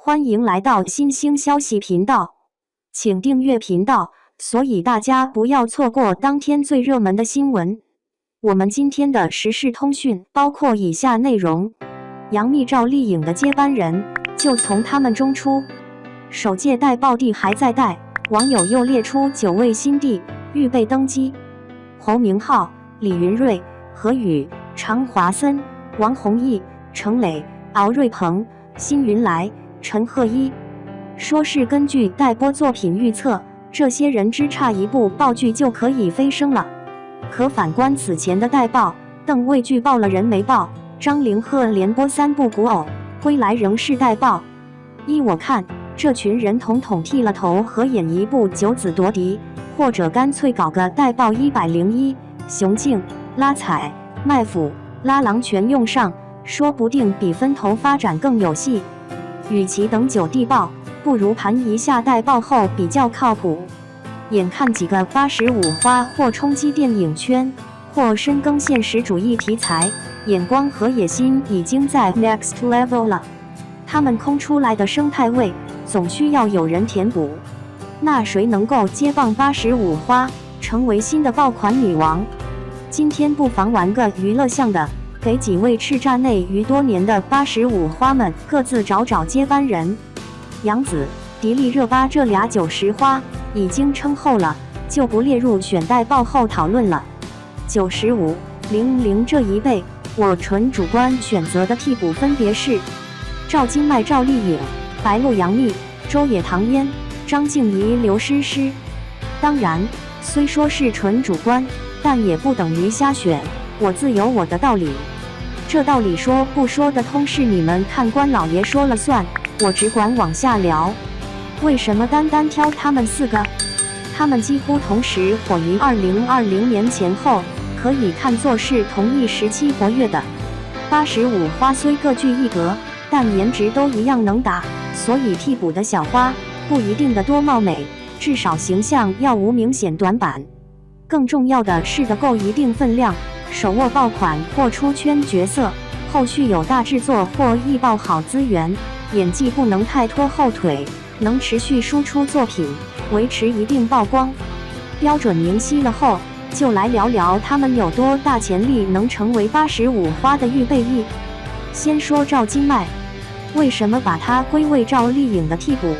欢迎来到新兴消息频道，请订阅频道，所以大家不要错过当天最热门的新闻。我们今天的时事通讯包括以下内容：杨幂赵丽颖的接班人就从他们中出，首届代报帝还在待，网友又列出9位新帝预备登基：侯明昊、李云瑞、何宇、常华森、王弘毅、程磊、敖瑞鹏、辛云来、陈赫一。说是根据待播作品预测，这些人只差一部爆剧就可以飞升了。可反观此前的待报，邓为剧爆了人没爆，张凌赫连播3部古偶，归来仍是待报。依我看，这群人统统剃了头合演一部九子夺嫡，或者干脆搞个待报101，雄竞、拉踩、卖腐、拉郎全用上，说不定比分头发展更有戏。与其等9地报，不如盘一下待报后比较靠谱。眼看几个85花或冲击电影圈，或深耕现实主义题材，眼光和野心已经在 next level 了。他们空出来的生态位，总需要有人填补。那谁能够接棒85花，成为新的爆款女王？今天不妨玩个娱乐向的，给几位叱咤内娱多年的85花们各自找找接班人。杨紫、迪丽热巴这俩90花已经称后了，就不列入选待报后讨论了。95、00这一辈，我纯主观选择的替补分别是赵今麦、赵丽颖、白鹿杨幂、周也唐嫣、张婧仪、刘诗诗。当然，虽说是纯主观，但也不等于瞎选，我自有我的道理。这道理说不说得通是你们看官老爷说了算，我只管往下聊。为什么单挑他们4个？他们几乎同时火于2020年前后，可以看作是同一时期活跃的。85花虽各具一格，但颜值都一样能打，所以替补的小花不一定的多貌美，至少形象要无明显短板。更重要的是得够一定分量，手握爆款或出圈角色，后续有大制作或易爆好资源，演技不能太拖后腿，能持续输出作品，维持一定曝光。标准明晰了后，就来聊聊他们有多大潜力能成为85花的预备役。先说赵今麦，为什么把她归为赵丽颖的替补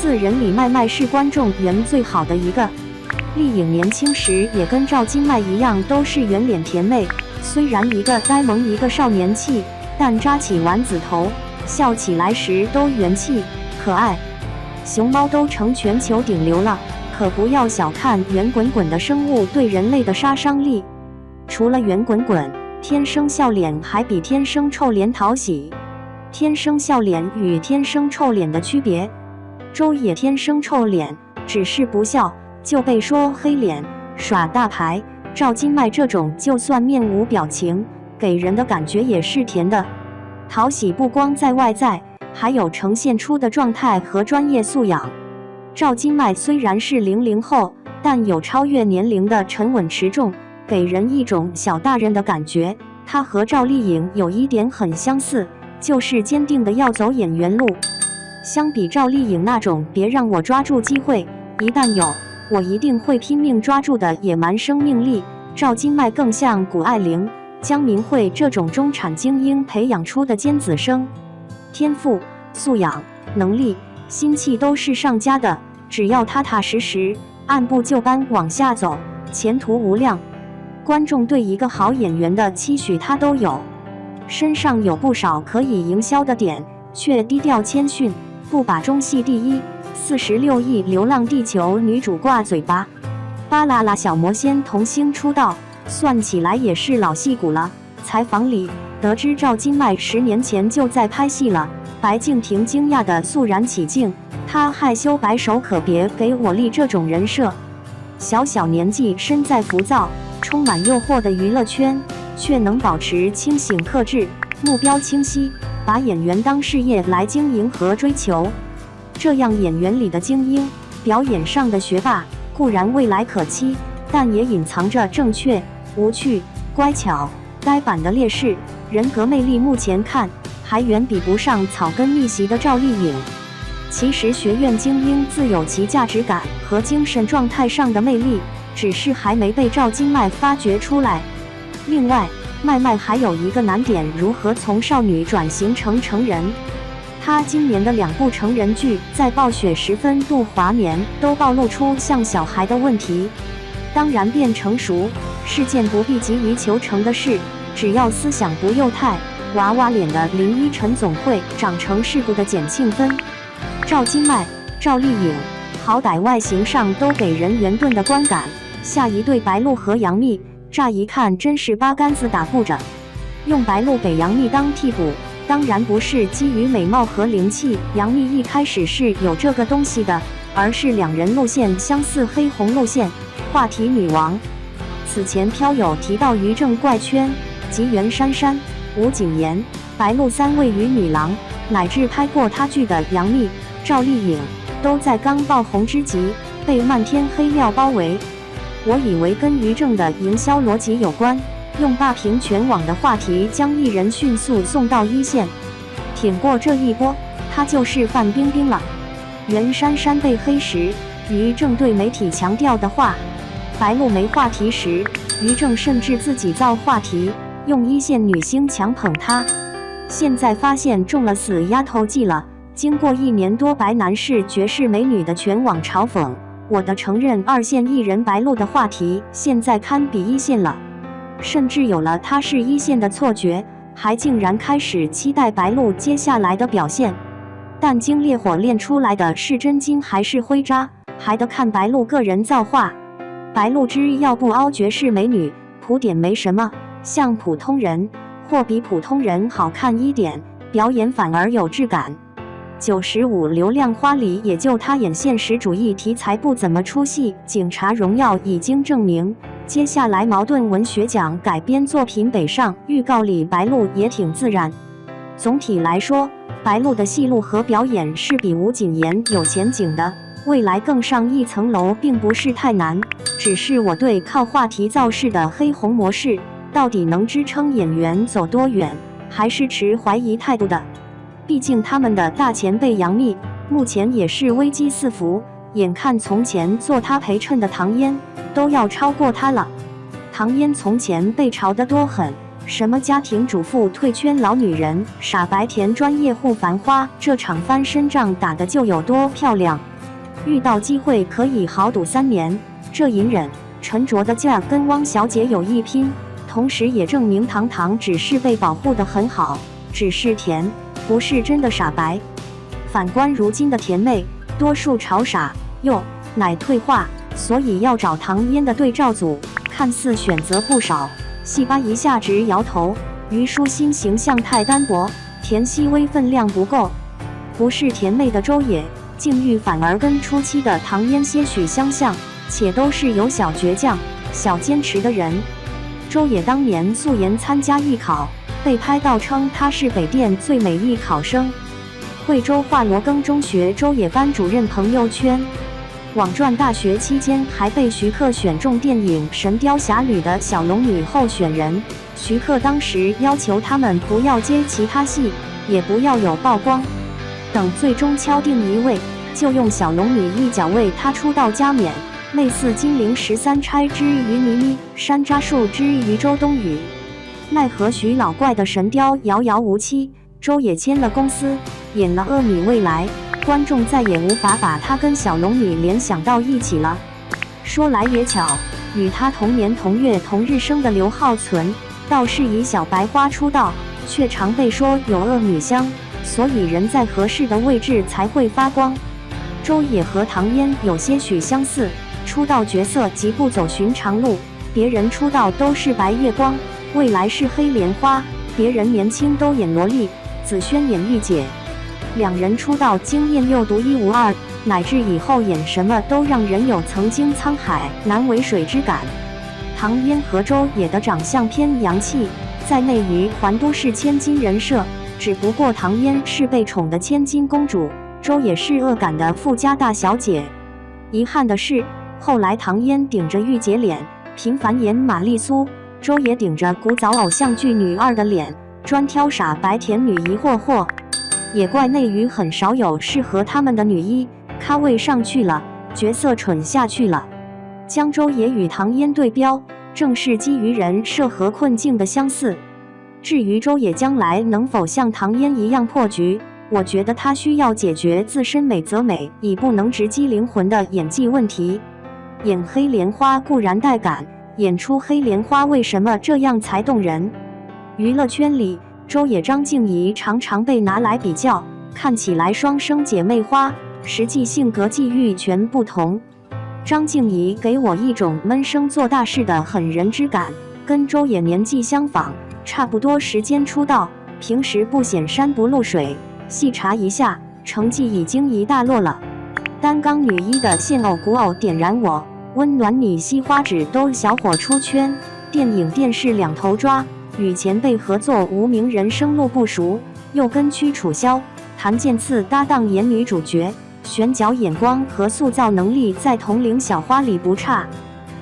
？4人里麦麦是观众缘最好的一个。丽颖年轻时也跟赵今麦一样，都是圆脸甜妹，虽然一个呆萌一个少年气，但扎起丸子头，笑起来时都元气可爱。熊猫都成全球顶流了，可不要小看圆滚滚的生物对人类的杀伤力。除了圆滚滚，天生笑脸还比天生臭脸讨喜。天生笑脸与天生臭脸的区别，周也天生臭脸，只是不笑就被说黑脸耍大牌。赵今麦这种就算面无表情，给人的感觉也是甜的。讨喜不光在外在，还有呈现出的状态和专业素养。赵今麦虽然是00后，但有超越年龄的沉稳持重，给人一种小大人的感觉。她和赵丽颖有一点很相似，就是坚定的要走演员路。相比赵丽颖那种别让我抓住机会，一旦有我一定会拼命抓住的野蛮生命力，赵今麦更像谷爱凌、江明慧这种中产精英培养出的尖子生。天赋、素养、能力、心气都是上佳的，只要踏踏实实按部就班往下走，前途无量。观众对一个好演员的期许他都有，身上有不少可以营销的点，却低调谦逊，不把中戏第一46亿流浪地球女主挂嘴巴。巴啦啦小魔仙童星出道，算起来也是老戏骨了。采访里得知赵今麦10年前就在拍戏了，白敬亭惊讶的肃然起敬，他害羞摆手，可别给我立这种人设。小年纪身在浮躁充满诱惑的娱乐圈，却能保持清醒克制，目标清晰，把演员当事业来经营和追求。这样演员里的精英，表演上的学霸，固然未来可期，但也隐藏着正确、无趣、乖巧、呆板的劣势。人格魅力目前看还远比不上草根逆袭的赵丽颖。其实学院精英自有其价值感和精神状态上的魅力，只是还没被赵今麦发掘出来。另外，麦麦还有一个难点，如何从少女转型成成人。她今年的2部成人剧在暴雪10分度滑年都暴露出像小孩的问题。当然变成熟是件不必急于求成的事，只要思想不幼态，娃娃脸的林依晨总会长成世故的减庆分。赵今麦、赵丽颖，好歹外形上都给人圆钝的观感，下一对白鹿和杨幂，乍一看真是八竿子打不着。用白鹿给杨幂当替补，当然不是基于美貌和灵气，杨幂一开始是有这个东西的，而是2人路线相似，黑红路线，话题女王。此前飘有提到于正怪圈、吉原珊珊、吴谨言、白鹿3位于女郎，乃至拍过她剧的杨幂、赵丽颖，都在刚爆红之际被漫天黑料包围。我以为跟于正的营销逻辑有关，用霸屏全网的话题将艺人迅速送到一线。挺过这一波，她就是范冰冰了。袁姗姗被黑时，于正对媒体强调的话，白鹿没话题时，于正甚至自己造话题，用一线女星强捧她。现在发现中了死丫头计了。经过1年多白男士绝世美女的全网嘲讽，我的承认2线艺人白鹿的话题现在堪比1线了，甚至有了她是1线的错觉，还竟然开始期待白鹿接下来的表现。但经烈火炼出来的是真金还是灰渣，还得看白鹿个人造化。白鹿之要不凹绝世美女，普点没什么，像普通人或比普通人好看一点，表演反而有质感。95流量花里也就她演现实主义题材不怎么出戏，警察荣耀已经证明。接下来茅盾文学奖改编作品北上，预告里白鹿也挺自然。总体来说，白鹿的戏路和表演是比吴谨言有前景的，未来更上一层楼并不是太难，只是我对靠话题造势的黑红模式到底能支撑演员走多远，还是持怀疑态度的。毕竟他们的大前辈杨幂目前也是危机四伏，眼看从前做她陪衬的唐嫣都要超过她了。唐嫣从前被嘲得多狠，什么家庭主妇退圈老女人，傻白甜专业户繁花，这场翻身仗打得就有多漂亮。遇到机会可以豪赌3年，这隐忍沉着的劲儿跟汪小姐有一拼，同时也证明堂堂只是被保护得很好，只是甜，不是真的傻白。反观如今的甜妹，多数嘲傻又乃退化，所以要找唐嫣的对照组，看似选择不少，细扒一下直摇头。虞书欣形象太单薄，田曦薇分量不够，不是甜妹的周也、境遇反而跟初期的唐嫣些许相像，且都是有小倔强、小坚持的人。周也当年素颜参加艺考，被拍到称她是北电最美艺考生。惠州华罗庚中学周也班主任朋友圈，网传大学期间还被徐克选中电影《神雕侠侣》的小龙女候选人。徐克当时要求他们不要接其他戏，也不要有曝光，等最终敲定一位，就用小龙女一角为她出道加冕，类似金陵13钗之于倪妮，山楂树之于周冬雨。奈何徐老怪的神雕遥遥无期，周也签了公司，演了恶女未来，观众再也无法把她跟小龙女联想到一起了。说来也巧，与她同年同月同日生的刘浩存，倒是以小白花出道，却常被说有恶女香，所以人在合适的位置才会发光。周也和唐嫣有些许相似，出道角色极不走寻常路，别人出道都是白月光，未来是黑莲花，别人年轻都演萝莉，紫萱演御姐。两人出道经验又独一无二，乃至以后演什么都让人有曾经沧海难为水之感。唐嫣和周也的长相偏洋气，在内娱还都是千金人设，只不过唐嫣是被宠的千金公主，周也是恶感的富家大小姐。遗憾的是，后来唐嫣顶着御姐脸频繁演玛丽苏，周也顶着古早偶像剧女二的脸，专挑傻白甜女一霍霍。也怪内娱很少有适合他们的女一，咖位上去了，角色蠢下去了。江州也与唐嫣对标，正是基于人设和困境的相似。至于周也将来能否像唐嫣一样破局，我觉得她需要解决自身美则美，已不能直击灵魂的演技问题。演黑莲花固然带感，演出黑莲花为什么这样才动人？娱乐圈里，周也张婧仪常常被拿来比较，看起来双生姐妹花，实际性格际遇全不同。张婧仪给我一种闷声做大事的狠人之感，跟周也年纪相仿，差不多时间出道，平时不显山不露水，细查一下，成绩已经一大摞了。担纲女一的现偶古偶点燃我，温暖你西花纸都小火出圈，电影电视两头抓，与前辈合作无名人生路不熟，又跟屈楚萧、谭健次搭档演女主角，选角眼光和塑造能力在同龄小花里不差。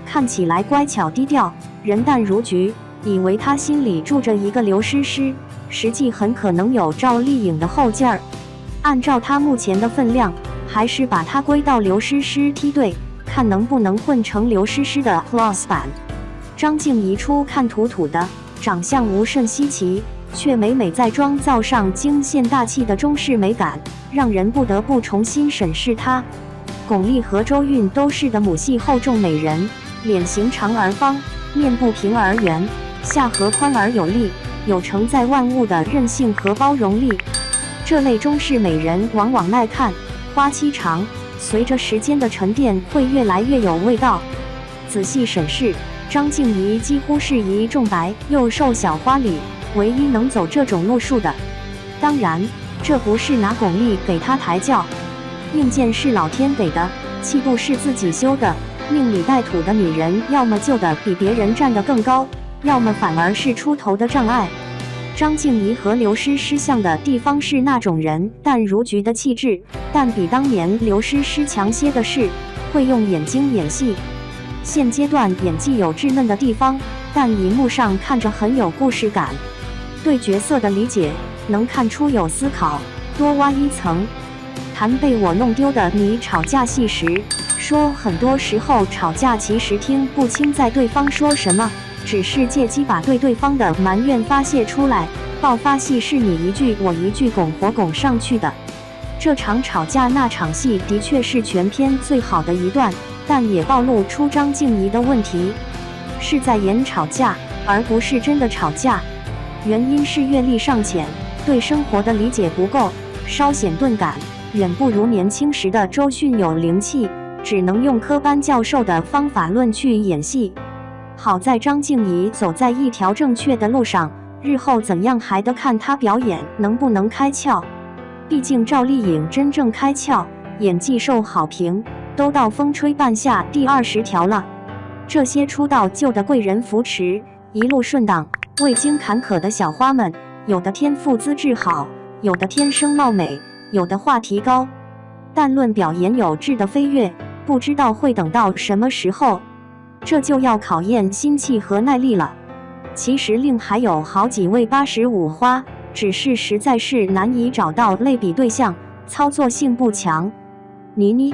看起来乖巧低调，人淡如菊，以为她心里住着一个刘诗诗，实际很可能有赵丽颖的后劲儿。按照她目前的分量，还是把她归到刘诗诗梯队，看能不能混成刘诗诗的 Plus 版。张婧仪初看土土的，长相无甚稀奇，却每每在妆造上惊现大气的中式美感，让人不得不重新审视她。巩俐和周韵都是的母系厚重美人，脸型长而方，面部平而圆，下颌宽而有力，有承载万物的韧性和包容力。这类中式美人往往耐看，花期长，随着时间的沉淀会越来越有味道。仔细审视，张婧仪几乎是一重白又瘦小花里唯一能走这种路数的。当然，这不是拿巩俐给她抬轿，硬件是老天给的，气度是自己修的。命里带土的女人，要么就得比别人站得更高，要么反而是出头的障碍。张婧仪和刘诗诗像的地方是那种人淡如菊的气质，但比当年刘诗诗强些的是会用眼睛演戏。现阶段演技有稚嫩的地方，但荧幕上看着很有故事感，对角色的理解能看出有思考，多挖一层。谈被我弄丢的你吵架戏时，说很多时候吵架其实听不清在对方说什么，只是借机把对方的埋怨发泄出来，爆发戏是你一句我一句拱火拱上去的。这场吵架那场戏的确是全片最好的一段，但也暴露出张婧仪的问题，是在演吵架，而不是真的吵架。原因是阅历尚浅，对生活的理解不够，稍显钝感，远不如年轻时的周迅有灵气，只能用科班教授的方法论去演戏。好在张婧仪走在一条正确的路上，日后怎样还得看她表演能不能开窍。毕竟赵丽颖真正开窍，演技受好评，都到风吹半夏第20条了。这些出道就的贵人扶持，一路顺当，未经坎坷的小花们，有的天赋资质好，有的天生貌美，有的话题高，但论表演有质的飞跃，不知道会等到什么时候。这就要考验心气和耐力了。其实另还有好几位85花，只是实在是难以找到类比对象，操作性不强。倪妮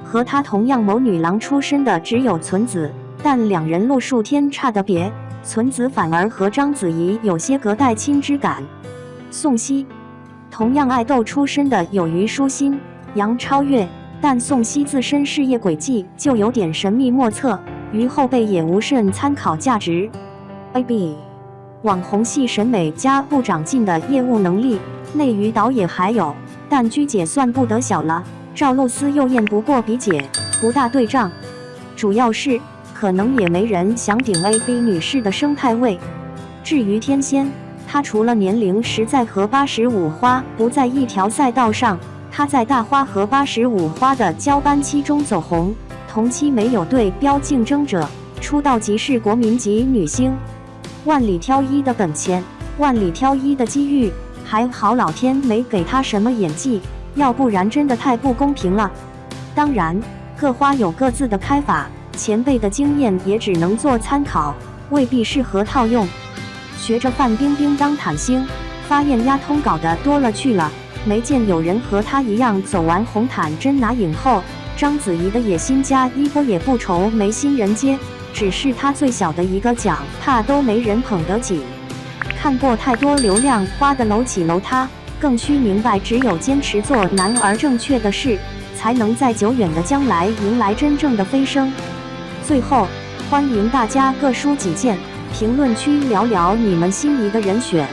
和她同样某女郎出身的只有存子，但两人路数天差的别，存子反而和章子怡有些隔代亲之感。宋茜同样爱豆出身的有虞书欣、杨超越，但宋茜自身事业轨迹就有点神秘莫测，于后辈也无甚参考价值。AB 网红系审美加不长进的业务能力，内娱导也还有，但鞠姐算不得小了，赵露思又艳不过比姐，不大对仗。主要是可能也没人想顶 AB 女士的生态位。至于天仙，她除了年龄实在和85花不在一条赛道上，她在大花和85花的交班期中走红，同期没有对标竞争者，出道即是国民级女星。万里挑一的本钱，万里挑一的机遇，还好老天没给她什么演技，要不然真的太不公平了。当然，各花有各自的开法，前辈的经验也只能做参考，未必适合套用。学着范冰冰当坦星，发现压通稿的多了去了，没见有人和她一样走完红毯真拿影后。章子怡的野心加一波也不愁没新人接，只是她最小的一个奖，怕都没人捧得紧。看过太多流量花的楼起楼塌，更需明白，只有坚持做难而正确的事，才能在久远的将来迎来真正的飞升。最后，欢迎大家各抒己见，评论区聊聊你们心仪的人选。